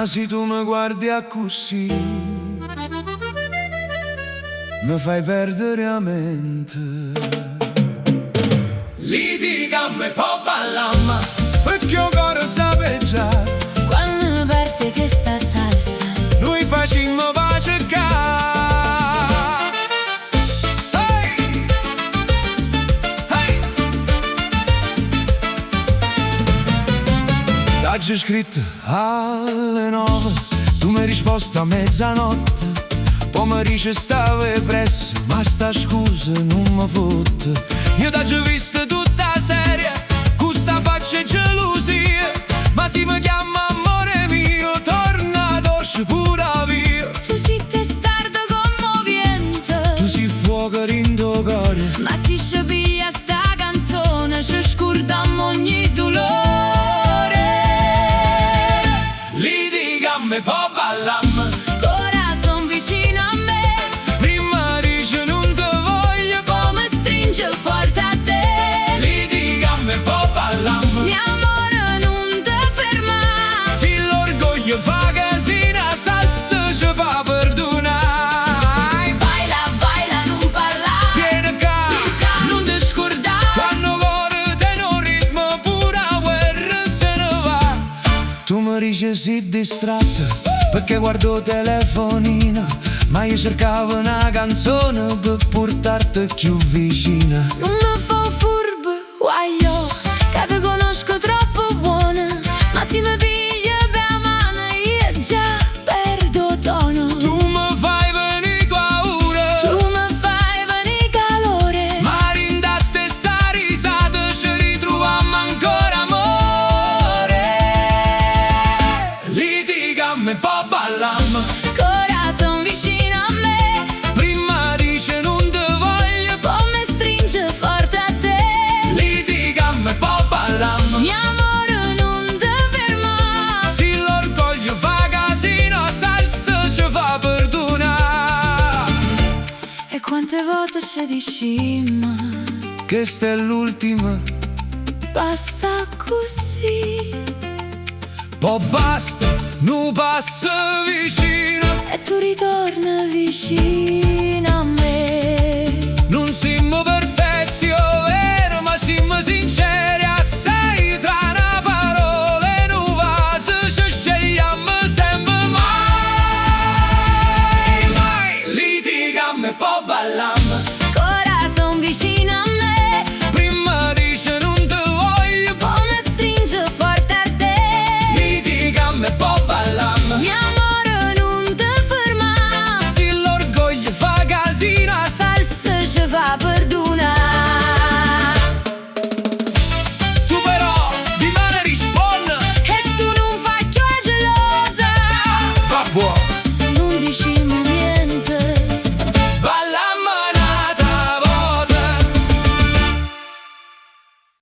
Ma se tu mi guardi a così mi fai perdere la mente. Litigam e poi ballam, Perché io cuore sape già Quando parte questa salsa noi facciamo va cercare. Hey! Hey! T'hai scritto alle 9, tu mi hai risposto a mezzanotte. Pomeriggio stavo presso, ma sta scusa non mi fotte. Io t'ho visto tutta seria, con sta faccia e gelosia. Ma se mi chiama amore mio, torna dolce pure via. Tu sei testardo commovente, Tu sei fuoco in tuo cuore, ma si scapiglia sta canzone ci scordammo ogni dolore. litigam e poi ballam, Corazon vicino a me, prima dice non te voglio. come stringe forte a te. litigam e poi ballam, Mio amore non te ferma, Se l'orgoglio fa casino, salsa ci fa perdonare. baila, baila, non parla, Vieni qua, non ti scordare. quando cuore tiene un ritmo pure la guerra se ne va. Tu mi dici sei distratta perché guardo il telefonino, ma io cercavo una canzone per portarti più vicina. Non mi fa furbo, guaglio, che te conosco troppo buona. Ma se mi piglia per mano io già perdo tono. Tu mi fai venire paura, Tu mi fai venire calore, ma in da stessa risata ci ritroviamo ancora amore. litigam e poi ballam, corazon vicino a me, Prima dice non te voglio, come stringe forte a te. litigam e poi ballam, Mio amore non te ferma, se l'orgoglio fa casino, salsa ci fa perdonare. e quante volte ci dicimmo Questa è l'ultima, basta così. poi basta, non passa vicino. E tu ritorna vicino a me. Non siamo perfetti, oh vero, ma siamo sinceri assai. Tra una parola e un vaso ci scegliamo sempre mai, mai. litigam e poi ballam, Corazon vicino a me, Prima dice non te voglio, come stringe forte a te. litigam e poi ballam, Mio amore non te ferma, se l'orgoglio fa casino, salsa ci fa perdonare. tu però di male rispondi. E tu non fai più gelosa. Va buono.